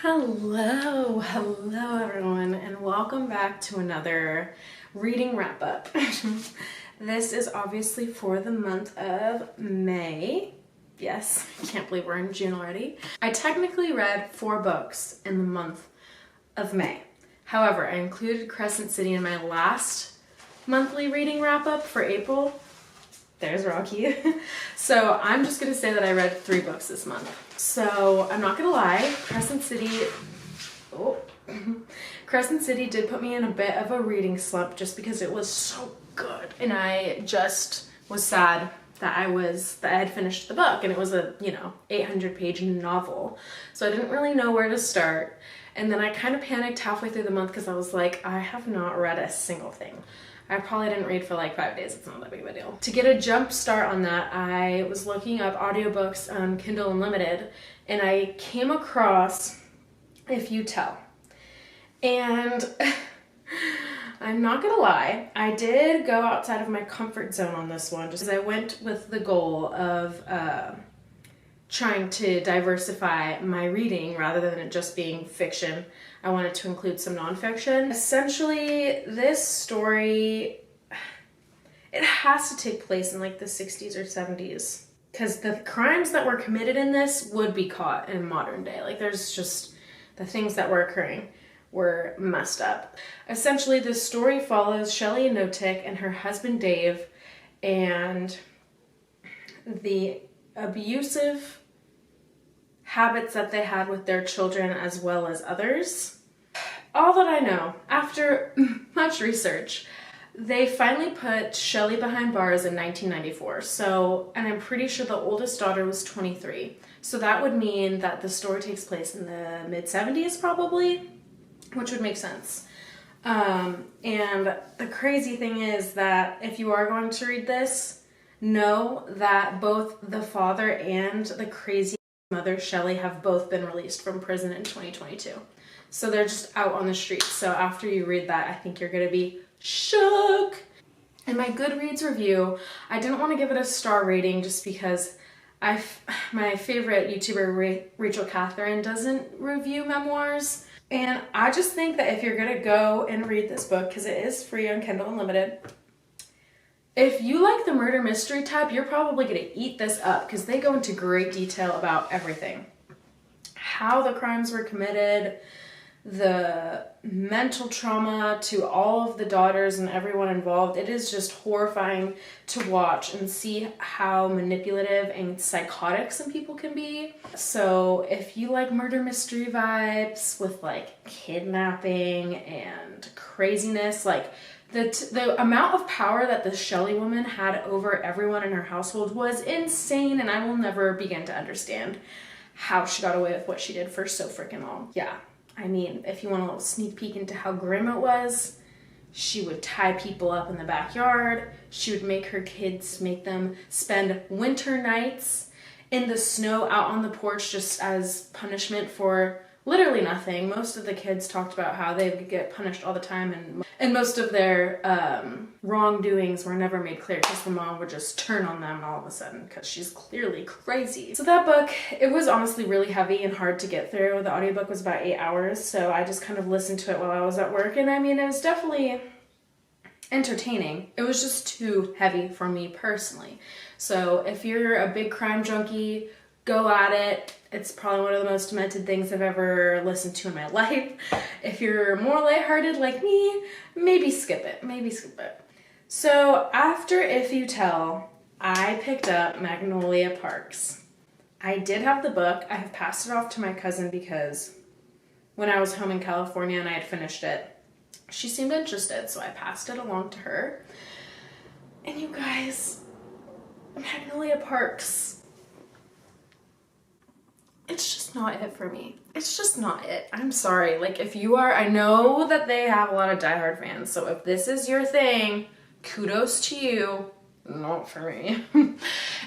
Hello everyone, and welcome back to another reading wrap up. This is obviously for the month of May. Yes, I can't believe we're in June already. I technically read 4 books in the month of May. However, I included Crescent City in my last monthly reading wrap up for April. There's Rocky. So I'm just gonna say that I read 3 books this month. So I'm not gonna lie, Crescent City did put me in a bit of a reading slump just because it was so good. And I just was sad that I had finished the book, and it was a, 800-page novel. So I didn't really know where to start. And then I kind of panicked halfway through the month because I was like, I have not read a single thing. I probably didn't read for like 5 days. It's not that big of a deal. To get a jump start on that, I was looking up audiobooks on Kindle Unlimited, and I came across If You Tell. And I'm not gonna lie, I did go outside of my comfort zone on this one, just as I went with the goal of trying to diversify my reading rather than it just being fiction. I wanted to include some nonfiction. Essentially, this story, it has to take place in like the 60s or 70s, because the crimes that were committed in this would be caught in modern day. Like, there's just, the things that were occurring were messed up. Essentially, this story follows Shelley Notick and her husband Dave and the abusive habits that they had with their children as well as others. All that I know, after much research, they finally put Shelley behind bars in 1994. So, and I'm pretty sure the oldest daughter was 23. So that would mean that the story takes place in the mid-70s probably, which would make sense. And the crazy thing is that if you are going to read this, know that both the father and the crazy mother, Shelley, have both been released from prison in 2022. So they're just out on the streets. So after you read that, I think you're gonna be shook. In my Goodreads review, I didn't want to give it a star rating just because my favorite YouTuber, Rachel Catherine, doesn't review memoirs. And I just think that if you're gonna go and read this book, because it is free on Kindle Unlimited, if you like the murder mystery type, you're probably going to eat this up because they go into great detail about everything. How the crimes were committed, the mental trauma to all of the daughters and everyone involved. It is just horrifying to watch and see how manipulative and psychotic some people can be. So if you like murder mystery vibes with like kidnapping and craziness, like the amount of power that the Shelley woman had over everyone in her household was insane, and I will never begin to understand how she got away with what she did for so freaking long. Yeah, I mean, if you want a little sneak peek into how grim it was, she would tie people up in the backyard. She would make her kids, make them spend winter nights in the snow out on the porch just as punishment for literally nothing. Most of the kids talked about how they would get punished all the time, and most of their wrongdoings were never made clear because the mom would just turn on them all of a sudden because she's clearly crazy. So that book, it was honestly really heavy and hard to get through. The audiobook was about 8 hours, so I just kind of listened to it while I was at work, and I mean, it was definitely entertaining. It was just too heavy for me personally. So if you're a big crime junkie, go at it. It's probably one of the most demented things I've ever listened to in my life. If you're more lighthearted like me, maybe skip it. So after If You Tell, I picked up Magnolia Parks. I did have the book. I have passed it off to my cousin because when I was home in California and I had finished it, she seemed interested, so I passed it along to her. And you guys, Magnolia Parks, it's just not it for me. It's just not it. I'm sorry. Like, if you are, I know that they have a lot of diehard fans, so if this is your thing, kudos to you. Not for me. And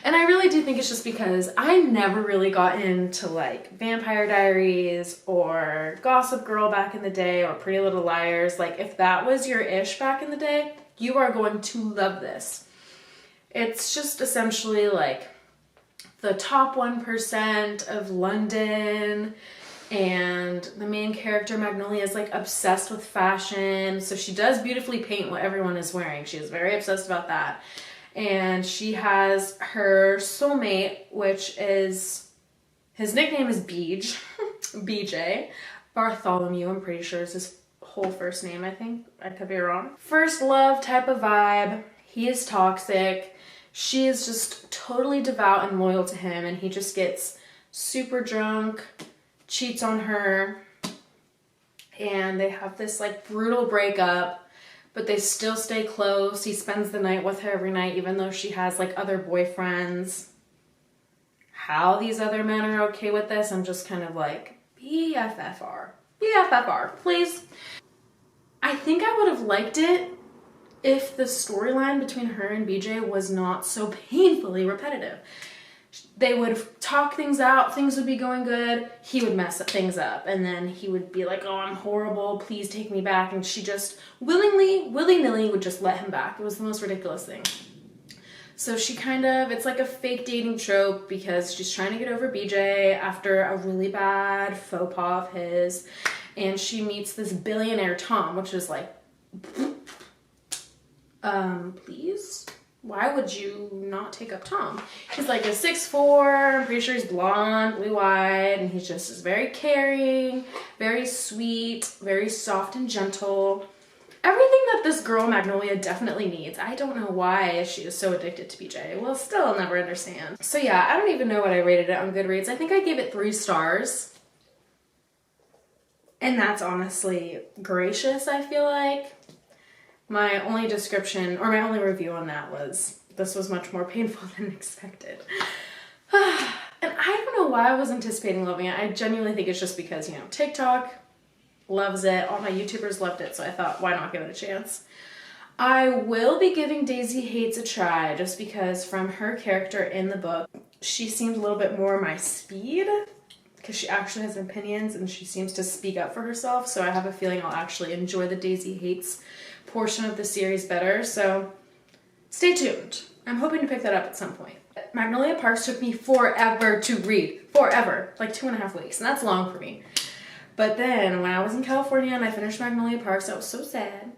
I really do think it's just because I never really got into like Vampire Diaries or Gossip Girl back in the day or Pretty Little Liars. Like, if that was your ish back in the day, you are going to love this. It's just essentially like the top 1% of London And the main character, Magnolia, is like obsessed with fashion. So she does beautifully paint what everyone is wearing. She is very obsessed about that. And she has her soulmate, which is, his nickname is Beej, BJ. Bartholomew, I'm pretty sure is his whole first name, I think. I could be wrong. First love type of vibe. He is toxic. She is just totally devout and loyal to him, and he just gets super drunk, cheats on her, and they have this like brutal breakup, but they still stay close. He spends the night with her every night, even though she has like other boyfriends. How these other men are okay with this, I'm just kind of like, BFFR. BFFR, please. I think I would have liked it if the storyline between her and BJ was not so painfully repetitive. They would talk things out, things would be going good, he would mess things up, and then he would be like, oh, I'm horrible, please take me back, and she just willingly, willy-nilly would just let him back. It was the most ridiculous thing. So she kind of, it's like a fake dating trope because she's trying to get over BJ after a really bad faux pas of his, and she meets this billionaire Tom, which is like, please? Why would you not take up Tom? He's like a 6'4", I'm pretty sure he's blonde, blue-eyed, and he's just is very caring, very sweet, very soft and gentle. Everything that this girl, Magnolia, definitely needs. I don't know why she is so addicted to BJ. Well, still, I'll never understand. So yeah, I don't even know what I rated it on Goodreads. I think I gave it 3 stars. And that's honestly gracious, I feel like. My only description, or my only review on that was, this was much more painful than expected. And I don't know why I was anticipating loving it. I genuinely think it's just because, you know, TikTok loves it. All my YouTubers loved it, so I thought, why not give it a chance? I will be giving Daisy Hates a try, just because from her character in the book, she seemed a little bit more my speed, because she actually has opinions and she seems to speak up for herself, so I have a feeling I'll actually enjoy the Daisy Hates portion of the series better, so stay tuned. I'm hoping to pick that up at some point. Magnolia Parks took me forever to read. Forever. Like 2.5 weeks, and that's long for me. But then when I was in California and I finished Magnolia Parks, I was so sad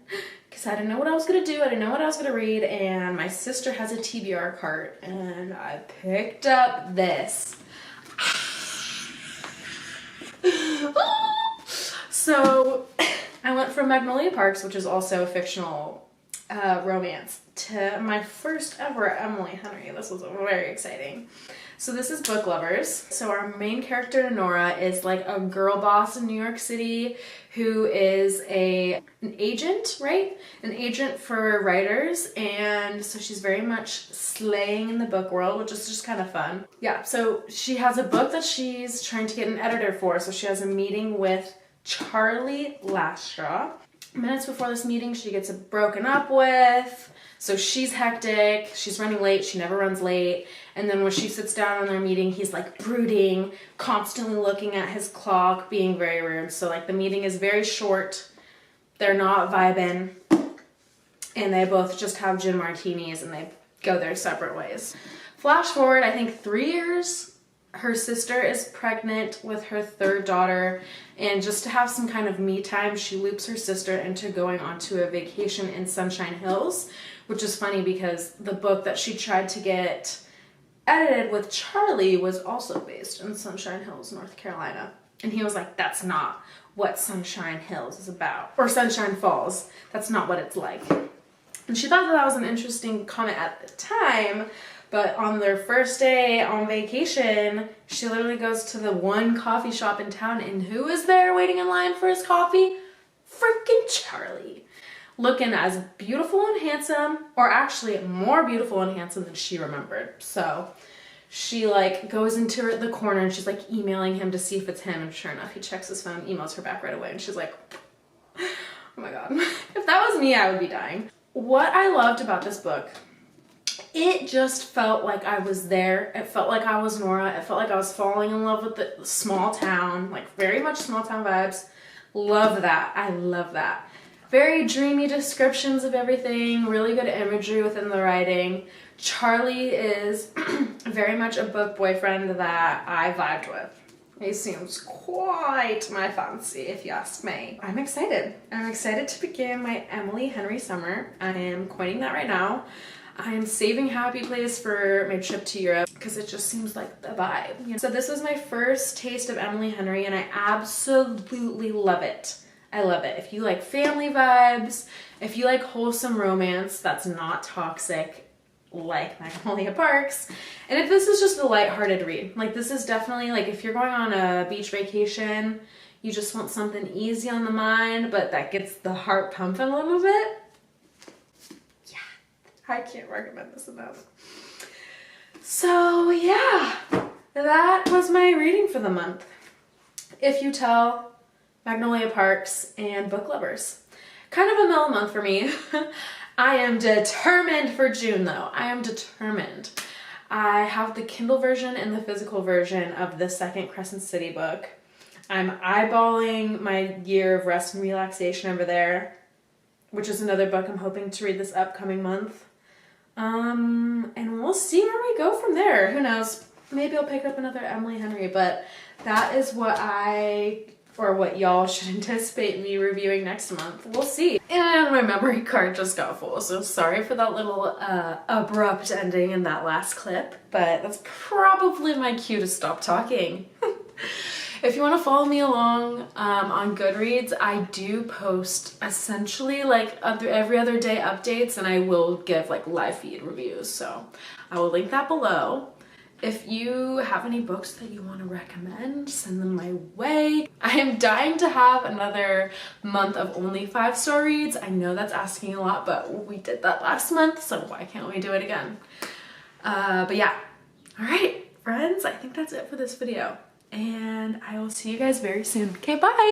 because I didn't know what I was going to do. I didn't know what I was going to read, and my sister has a TBR cart, and I picked up this. So I went from Magnolia Parks, which is also a fictional romance, to my first ever Emily Henry. This was very exciting. So this is Book Lovers. So our main character, Nora, is like a girl boss in New York City who is an agent, right? An agent for writers, and so she's very much slaying in the book world, which is just kind of fun. Yeah, so she has a book that she's trying to get an editor for, so she has a meeting with Charlie Laststraw. Minutes before this meeting, she gets broken up with, so she's hectic, she's running late, she never runs late, and then when she sits down on their meeting, he's like brooding, constantly looking at his clock, being very rude. So like the meeting is very short, they're not vibing, and they both just have gin martinis and they go their separate ways. Flash forward, I think 3 years, her sister is pregnant with her 3rd daughter, and just to have some kind of me time, she loops her sister into going onto a vacation in Sunshine Hills, which is funny because the book that she tried to get edited with Charlie was also based in Sunshine Hills, North Carolina. And he was like, that's not what Sunshine Hills is about. Or Sunshine Falls. That's not what it's like. And she thought that was an interesting comment at the time, but on their first day on vacation, she literally goes to the one coffee shop in town, and who is there waiting in line for his coffee? Freaking Charlie. Looking as beautiful and handsome, or actually more beautiful and handsome than she remembered. So she like goes into the corner and she's like emailing him to see if it's him, and sure enough, he checks his phone, emails her back right away, and she's like, oh my god. If that was me, I would be dying. What I loved about this book, it just felt like I was there. It felt like I was Nora. It felt like I was falling in love with the small town, like very much small town vibes. Love that. I love that. Very dreamy descriptions of everything, really good imagery within the writing. Charlie is very much a book boyfriend that I vibed with. He seems quite my fancy, if you ask me. I'm excited. I'm excited to begin my Emily Henry summer. I am coining that right now. I am saving Happy Place for my trip to Europe because it just seems like the vibe. You know? So this was my first taste of Emily Henry and I absolutely love it. I love it. If you like family vibes, if you like wholesome romance that's not toxic like Magnolia Parks, and if this is just a lighthearted read, like this is definitely like if you're going on a beach vacation, you just want something easy on the mind, but that gets the heart pumping a little bit. I can't recommend this enough. So yeah, that was my reading for the month. If You Tell, Magnolia Parks, and Book Lovers. Kind of a mellow month for me. I am determined for June though. I am determined. I have the Kindle version and the physical version of the second Crescent City book. I'm eyeballing my Year of Rest and Relaxation over there, which is another book I'm hoping to read this upcoming month. And we'll see where we go from there. Who knows? Maybe I'll pick up another Emily Henry, but that is what what y'all should anticipate me reviewing next month. We'll see. And my memory card just got full, so sorry for that little abrupt ending in that last clip, but that's probably my cue to stop talking. If you want to follow me along on Goodreads, I do post essentially like every other day updates, and I will give like live feed reviews, so I will link that below. If you have any books that you want to recommend, send them my way. I am dying to have another month of only 5-star reads. I know that's asking a lot, but we did that last month, so why can't we do it again? But yeah. All right, friends, I think that's it for this video. And I will see you guys very soon. Okay, bye! I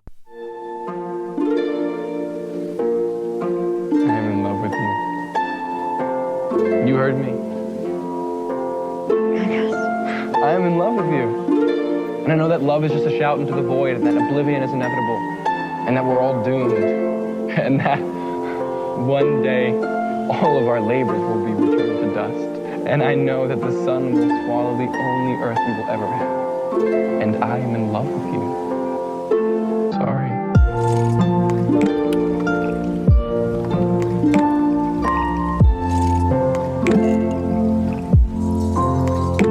am in love with you. You heard me. I am in love with you. And I know that love is just a shout into the void, and that oblivion is inevitable, and that we're all doomed, and that one day all of our labors will be returned to dust. And I know that the sun will swallow the only earth we will ever have. And I am in love with you.